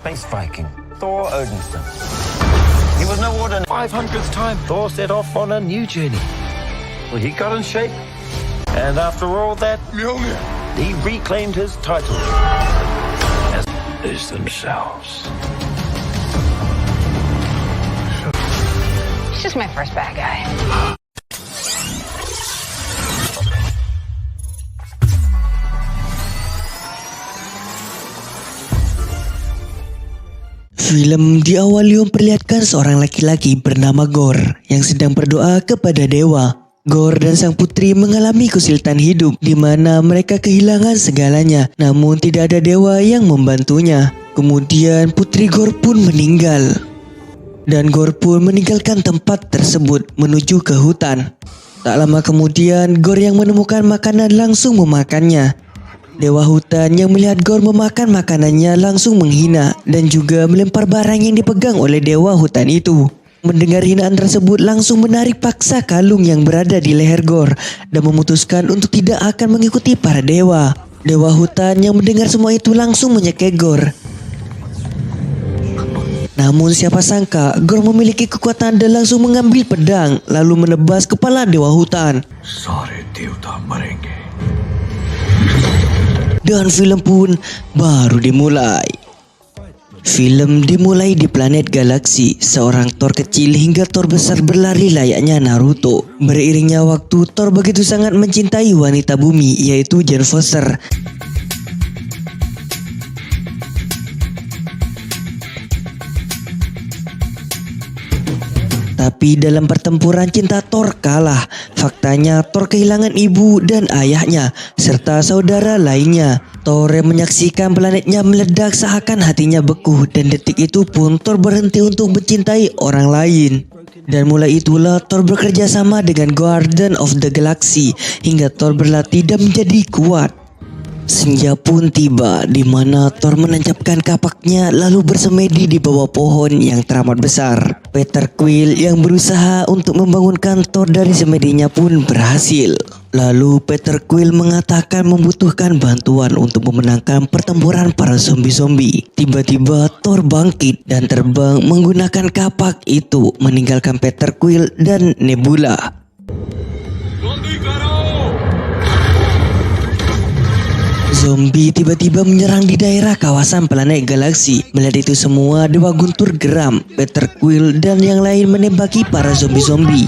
space Viking, Thor Odinson. He was no ordinary. 500th time, Thor set off on a new journey. Well, he got in shape, and after all that, he reclaimed his title as themselves. He's just my first bad guy. Film diawali memperlihatkan seorang laki-laki bernama Gorr yang sedang berdoa kepada dewa. Gorr dan sang putri mengalami kesulitan hidup di mana mereka kehilangan segalanya, namun tidak ada dewa yang membantunya. Kemudian putri Gorr pun meninggal. Dan Gorr pun meninggalkan tempat tersebut menuju ke hutan. Tak lama kemudian Gorr yang menemukan makanan langsung memakannya. Dewa hutan yang melihat Gorr memakan makanannya langsung menghina dan juga melempar barang yang dipegang oleh dewa hutan itu. Mendengar hinaan tersebut langsung menarik paksa kalung yang berada di leher Gorr dan memutuskan untuk tidak akan mengikuti para dewa. Dewa hutan yang mendengar semua itu langsung menyekek Gorr. Namun siapa sangka Gorr memiliki kekuatan dan langsung mengambil pedang lalu menebas kepala dewa hutan. Dan film pun baru dimulai. Film dimulai di planet galaksi. Seorang Thor kecil hingga Thor besar berlari layaknya Naruto. Beriringnya waktu, Thor begitu sangat mencintai wanita bumi yaitu Jane Foster. Tapi dalam pertempuran cinta Thor kalah. Faktanya Thor kehilangan ibu dan ayahnya serta saudara lainnya. Thor yang menyaksikan planetnya meledak seakan hatinya beku dan detik itu pun Thor berhenti untuk mencintai orang lain. Dan mulai itulah Thor bekerja sama dengan Guardian of the Galaxy hingga Thor berlatih dan menjadi kuat. Senja pun tiba di mana Thor menancapkan kapaknya lalu bersemedi di bawah pohon yang teramat besar. Peter Quill yang berusaha untuk membangunkan Thor dari semedinya pun berhasil. Lalu Peter Quill mengatakan membutuhkan bantuan untuk memenangkan pertempuran para zombie-zombie. Tiba-tiba Thor bangkit dan terbang menggunakan kapak itu meninggalkan Peter Quill dan Nebula. Zombie tiba-tiba menyerang di daerah kawasan planet galaksi. Melihat itu semua, Dewa Guntur geram. Peter Quill dan yang lain menembaki para zombie-zombie.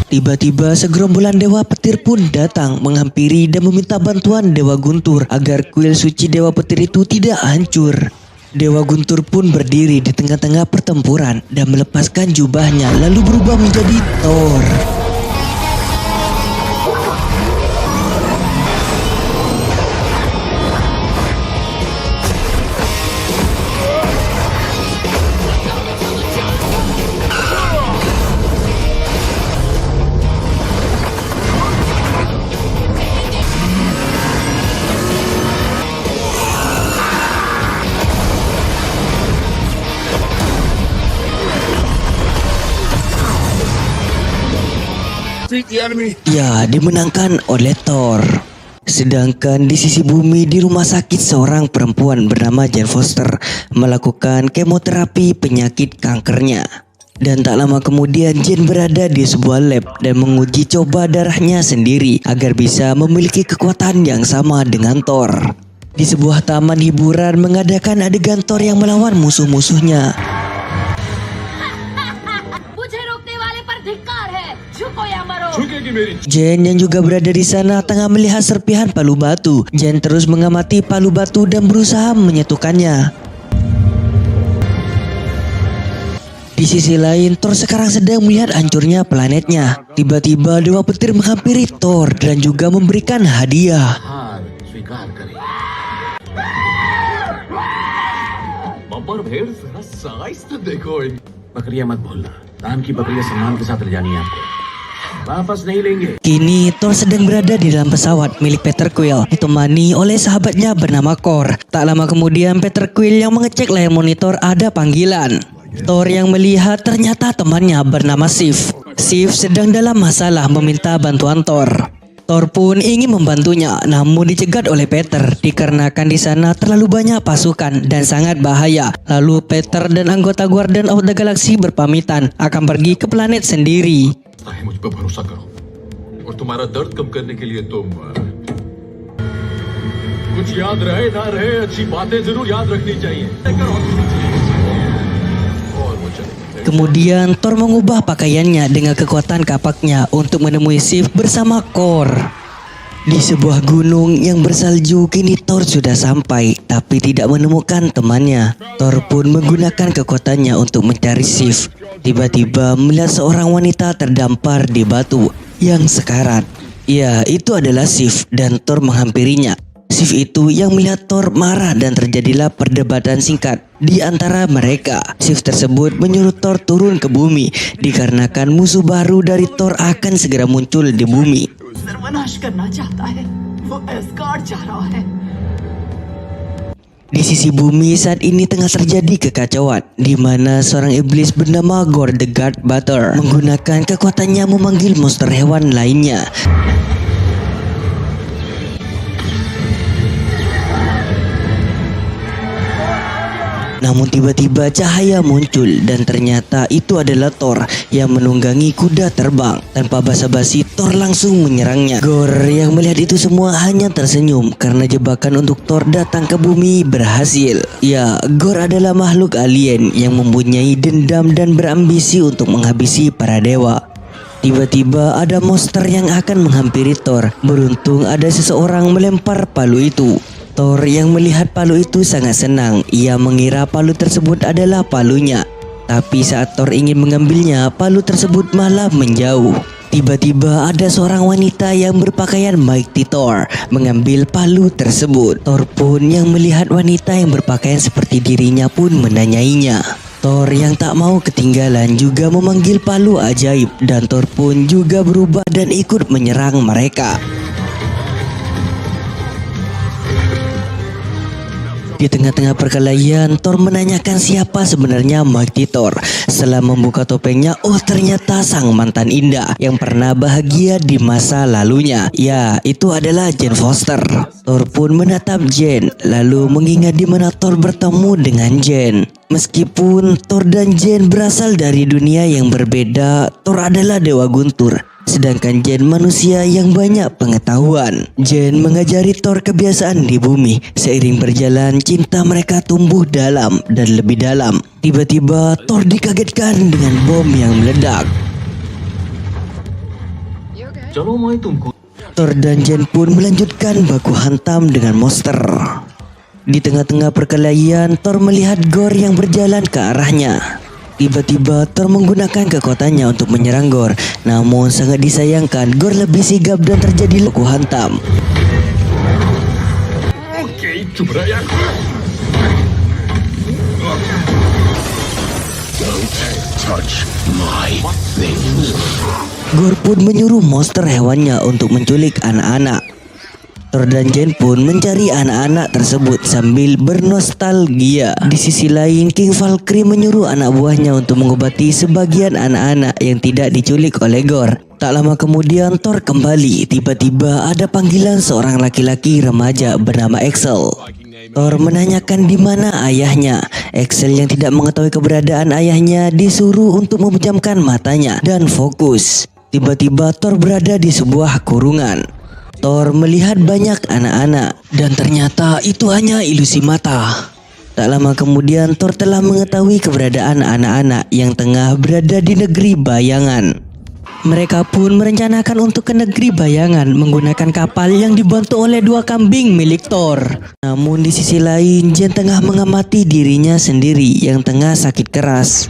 Tiba-tiba segerombolan Dewa Petir pun datang menghampiri dan meminta bantuan Dewa Guntur agar kuil suci Dewa Petir itu tidak hancur. Dewa Guntur pun berdiri di tengah-tengah pertempuran dan melepaskan jubahnya lalu berubah menjadi Thor. Ya, dimenangkan oleh Thor. Sedangkan di sisi bumi di rumah sakit seorang perempuan bernama Jane Foster melakukan kemoterapi penyakit kankernya. Dan tak lama kemudian Jane berada di sebuah lab dan menguji coba darahnya sendiri agar bisa memiliki kekuatan yang sama dengan Thor. Di sebuah taman hiburan mengadakan adegan Thor yang melawan musuh-musuhnya. Jane yang juga berada di sana tengah melihat serpihan palu batu. Jane terus mengamati palu batu dan berusaha menyatukannya. Di sisi lain, Thor sekarang sedang melihat hancurnya planetnya. Tiba-tiba Dewa Petir menghampiri Thor dan juga memberikan hadiah. Kini Thor sedang berada di dalam pesawat milik Peter Quill ditemani oleh sahabatnya bernama Korr. Tak lama kemudian Peter Quill yang mengecek layar monitor ada panggilan. Thor yang melihat ternyata temannya bernama Sif. Sif sedang dalam masalah meminta bantuan Thor. Thor pun ingin membantunya, namun dicegat oleh Peter dikarenakan di sana terlalu banyak pasukan dan sangat bahaya. Lalu Peter dan anggota Guardian of the Galaxy berpamitan akan pergi ke planet sendiri. मुझ पर भरोसा करो और तुम्हारा दर्द कम करने के लिए तुम कुछ याद रहे ना रहे अच्छी बातें जरूर याद रखनी चाहिए और वो चले Kemudian Thor mengubah pakaiannya dengan kekuatan kapaknya untuk menemui Sif bersama Kor. Di sebuah gunung yang bersalju kini Thor sudah sampai tapi tidak menemukan temannya. Thor pun menggunakan kekuatannya untuk mencari Sif. Tiba-tiba melihat seorang wanita terdampar di batu yang sekarat. Ya, itu adalah Sif dan Thor menghampirinya. Sif itu yang melihat Thor marah dan terjadilah perdebatan singkat di antara mereka. Sif tersebut menyuruh Thor turun ke bumi dikarenakan musuh baru dari Thor akan segera muncul di bumi. सर्वनाश करना चाहता है वो एस्गार्ड जा रहा है Di sisi bumi saat ini tengah terjadi kekacauan di mana seorang iblis bernama Gore the God Butter menggunakan kekuatannya memanggil monster hewan lainnya. Namun tiba-tiba cahaya muncul dan ternyata itu adalah Thor yang menunggangi kuda terbang. Tanpa basa-basi Thor langsung menyerangnya. Gore yang melihat itu semua hanya tersenyum karena jebakan untuk Thor datang ke bumi berhasil. Ya, Gore adalah makhluk alien yang mempunyai dendam dan berambisi untuk menghabisi para dewa. Tiba-tiba ada monster yang akan menghampiri Thor. Beruntung ada seseorang melempar palu itu. Thor yang melihat palu itu sangat senang. Ia mengira palu tersebut adalah palunya. Tapi saat Thor ingin mengambilnya, palu tersebut malah menjauh. Tiba-tiba ada seorang wanita yang berpakaian Mighty Thor mengambil palu tersebut. Thor pun yang melihat wanita yang berpakaian seperti dirinya pun menanyainya. Thor yang tak mau ketinggalan juga memanggil palu ajaib dan Thor pun juga berubah dan ikut menyerang mereka. Di tengah-tengah perkelahian, Thor menanyakan siapa sebenarnya Mighty Thor. Setelah membuka topengnya, oh ternyata sang mantan indah yang pernah bahagia di masa lalunya. Ya, itu adalah Jane Foster. Thor pun menatap Jane, lalu mengingat di mana Thor bertemu dengan Jane. Meskipun Thor dan Jane berasal dari dunia yang berbeda, Thor adalah dewa guntur. Sedangkan Jane manusia yang banyak pengetahuan. Jane mengajari Thor kebiasaan di bumi. Seiring berjalan, cinta mereka tumbuh dalam dan lebih dalam. Tiba-tiba Thor dikagetkan dengan bom yang meledak. चलो मैं तुमको Thor dan Jane pun melanjutkan baku hantam dengan monster. Di tengah-tengah perkelahian, Thor melihat Gore yang berjalan ke arahnya. Tiba-tiba Thor menggunakan kekuatannya untuk menyerang Gore. Namun sangat disayangkan, Gore lebih sigap dan terjadi baku hantam. Okay चुप रह यार Gore pun menyuruh monster hewannya untuk menculik anak-anak. Thor dan Jane pun mencari anak-anak tersebut sambil bernostalgia. Di sisi lain, King Valkyrie menyuruh anak buahnya untuk mengobati sebagian anak-anak yang tidak diculik oleh Gore. Tak lama kemudian Thor kembali. Tiba-tiba ada panggilan seorang laki-laki remaja bernama Axel. Thor menanyakan di mana ayahnya. Axel yang tidak mengetahui keberadaan ayahnya disuruh untuk memejamkan matanya dan fokus. Tiba-tiba Thor berada di sebuah kurungan. Thor melihat banyak anak-anak dan ternyata itu hanya ilusi mata. Tak lama kemudian Thor telah mengetahui keberadaan anak-anak yang tengah berada di negeri bayangan. Mereka pun merencanakan untuk ke negeri bayangan menggunakan kapal yang dibantu oleh 2 kambing milik Thor. Namun di sisi lain, Jane tengah mengamati dirinya sendiri yang tengah sakit keras.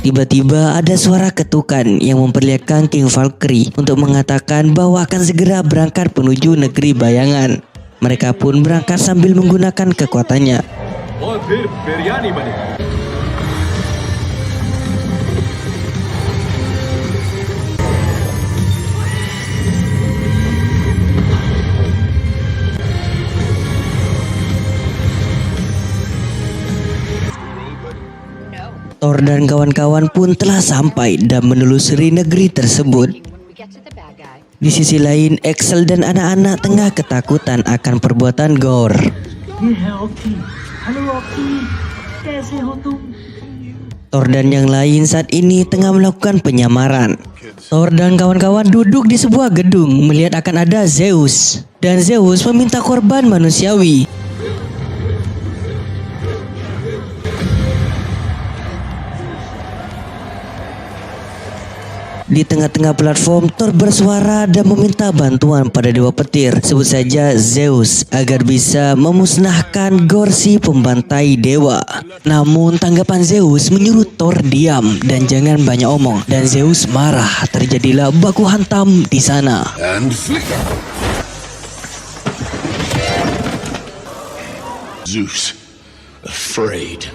Tiba-tiba ada suara ketukan yang memperlihatkan King Valkyrie untuk mengatakan bahwa akan segera berangkat menuju negeri bayangan. Mereka pun berangkat sambil menggunakan kekuatannya. और फिर बिरयानी बने Thor dan kawan-kawan pun telah sampai dan menelusuri negeri tersebut. Di sisi lain, Axel dan anak-anak tengah ketakutan akan perbuatan Gore. Thor dan yang lain saat ini tengah melakukan penyamaran. Thor dan kawan-kawan duduk di sebuah gedung melihat akan ada Zeus. Dan Zeus meminta korban manusiawi. Di tengah-tengah platform, Thor bersuara dan meminta bantuan pada dewa petir, sebut saja Zeus, agar bisa memusnahkan Gore si pembantai dewa. Namun tanggapan Zeus menyuruh Thor diam dan jangan banyak omong, dan Zeus marah. Terjadilah baku hantam di sana. And flicker. Zeus, afraid.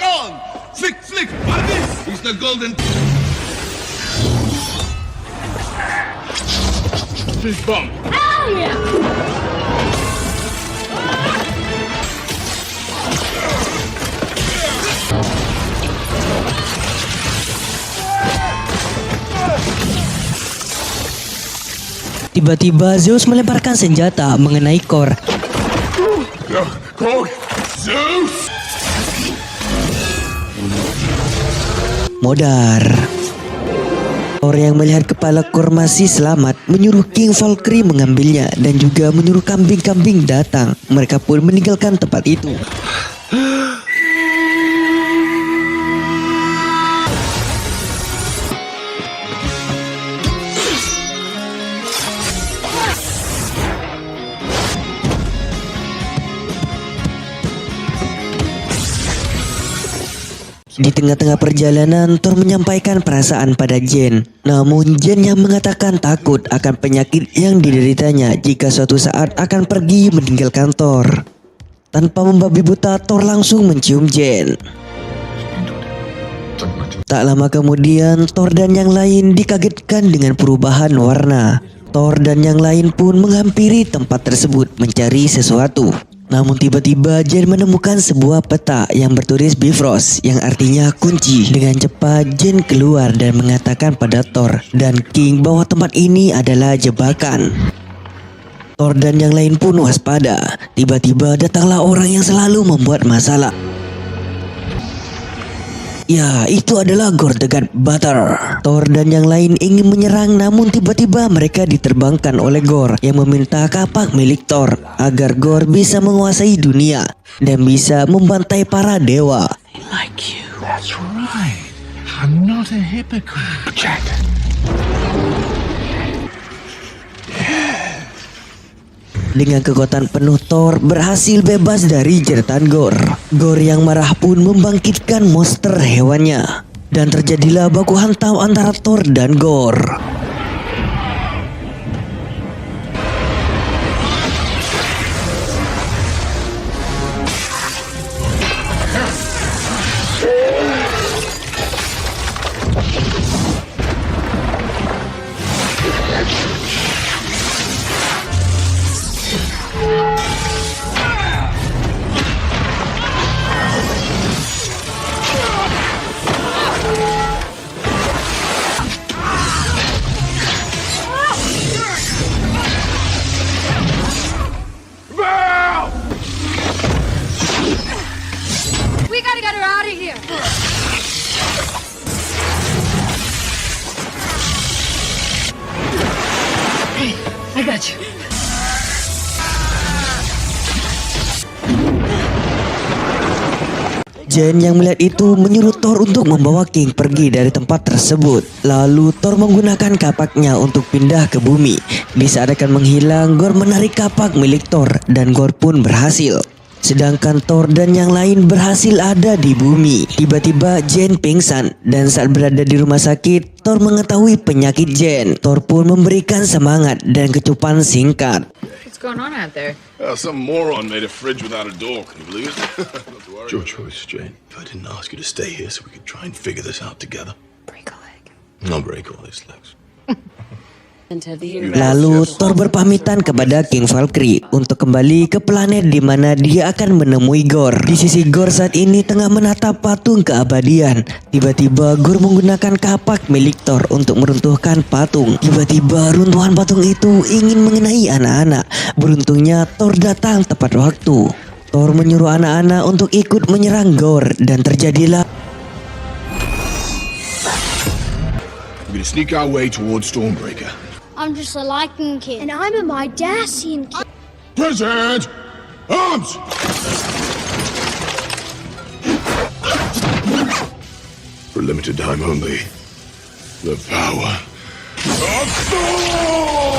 On! Flick, flick! What is this? He's the golden... Fist bump. Hell yeah! Tiba-tiba Zeus melemparkan senjata mengenai Gore. Zeus! Modar. Thor yang melihat kepala Gore masih selamat menyuruh King Valkyrie mengambilnya dan juga menyuruh kambing-kambing datang. Mereka pun meninggalkan tempat itu. Di tengah-tengah perjalanan, Thor menyampaikan perasaan pada Jane. Namun Jane yang mengatakan takut akan penyakit yang dideritanya jika suatu saat akan pergi meninggalkan Thor. Tanpa membabi buta, Thor langsung mencium Jane. Tak lama kemudian, Thor dan yang lain dikagetkan dengan perubahan warna. Thor dan yang lain pun menghampiri tempat tersebut mencari sesuatu. Namun tiba-tiba Jane menemukan sebuah peta yang bertulis Bifrost, yang artinya kunci. Dengan cepat Jane keluar dan mengatakan pada Thor dan King bahwa tempat ini adalah jebakan. Thor dan yang lain pun waspada. Tiba-tiba datanglah orang yang selalu membuat masalah. Ya, itu adalah Gore the God Butter. Thor dan yang lain ingin menyerang, namun tiba-tiba mereka diterbangkan oleh Gore yang meminta kapak milik Thor agar Gore bisa menguasai dunia dan bisa membantai para dewa. Like you. That's right. I'm not a hypocrite. Jack. Dengan kekuatan penuh, Thor berhasil bebas dari jeratan Gore. Gore yang marah pun membangkitkan monster hewannya. Dan terjadilah baku hantam antara Thor dan Gore. We gotta get her out of here. Hey, I got you. Jane yang melihat itu menyuruh Thor untuk membawa King pergi dari tempat tersebut. Lalu Thor menggunakan kapaknya untuk pindah ke bumi. Di saat akan menghilang, Gore menarik kapak milik Thor dan Gore pun berhasil. Sedangkan Thor dan yang lain berhasil ada di bumi. Tiba-tiba Jane pingsan dan saat berada di rumah sakit, Thor mengetahui penyakit Jane. Thor pun memberikan semangat dan kecupan singkat. What's going on out there? Some moron made a fridge without a door. Can you believe it? It's your choice, Jane. I didn't ask you to stay here so we could try and figure this out together. Break a leg. I'll break all these legs. Lalu Thor berpamitan kepada King Valkyrie untuk kembali ke planet di mana dia akan menemui Gorr. Di sisi Gorr saat ini tengah menatap patung keabadian. Tiba-tiba Gorr menggunakan kapak milik Thor untuk meruntuhkan patung. Tiba-tiba runtuhan patung itu ingin mengenai anak-anak. Beruntungnya Thor datang tepat waktu. Thor menyuruh anak-anak untuk ikut menyerang Gorr dan terjadilah We're gonna sneak our way towards Stormbreaker. I'm just a Lycan kid. And I'm a Midassian kid. Present! Arms! For a limited time only. The power of Thor!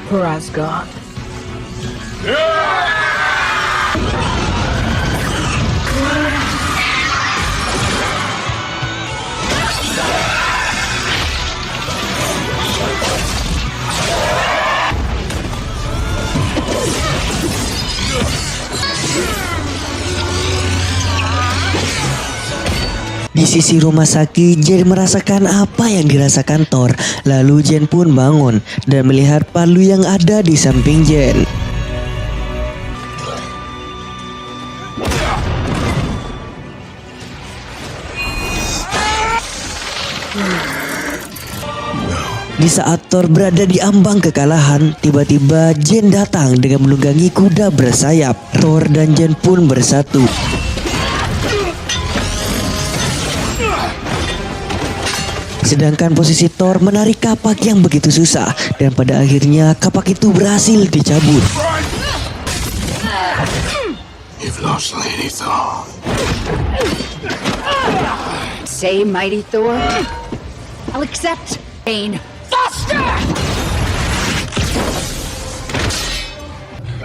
For Asgard. Di sisi rumah sakit, Jane merasakan apa yang dirasakan Thor. Lalu Jane pun bangun dan melihat palu yang ada di samping Jane. Di saat Thor berada di ambang kekalahan, tiba-tiba Jane datang dengan menunggangi kuda bersayap. Thor dan Jane pun bersatu. Sedangkan posisi Thor menarik kapak yang begitu susah, dan pada akhirnya kapak itu berhasil dicabut. You've lost Lady Thor. Say, mighty Thor, I'll accept pain. Faster!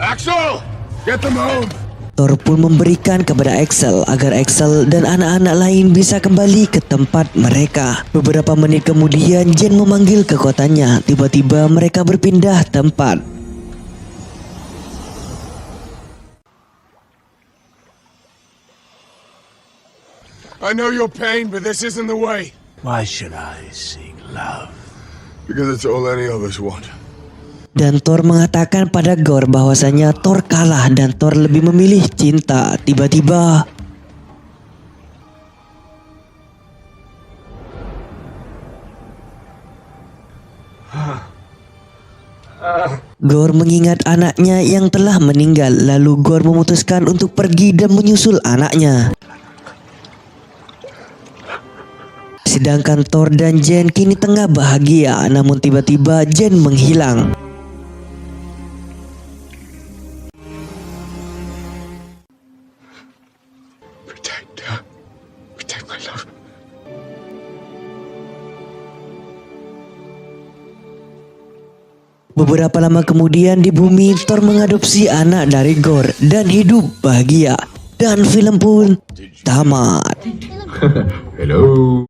Axel! Get them home! Thor pun memberikan kepada Axel agar Axel dan anak-anak lain bisa kembali ke tempat mereka. Beberapa menit kemudian Jane memanggil ke kotanya. Tiba-tiba mereka berpindah tempat. I know your pain, but this isn't the way. Why should I seek love? Because it's all any of us want. Dan Thor mengatakan pada Gorr bahwasanya Thor kalah dan Thor lebih memilih cinta. Tiba-tiba Gorr mengingat anaknya yang telah meninggal. Lalu Gorr memutuskan untuk pergi dan menyusul anaknya. Sedangkan Thor dan Jane kini tengah bahagia. Namun tiba-tiba Jane menghilang. Protect my love. Beberapa lama kemudian di bumi, Thor mengadopsi anak dari Gorr dan hidup bahagia. Dan film pun tamat. Hello.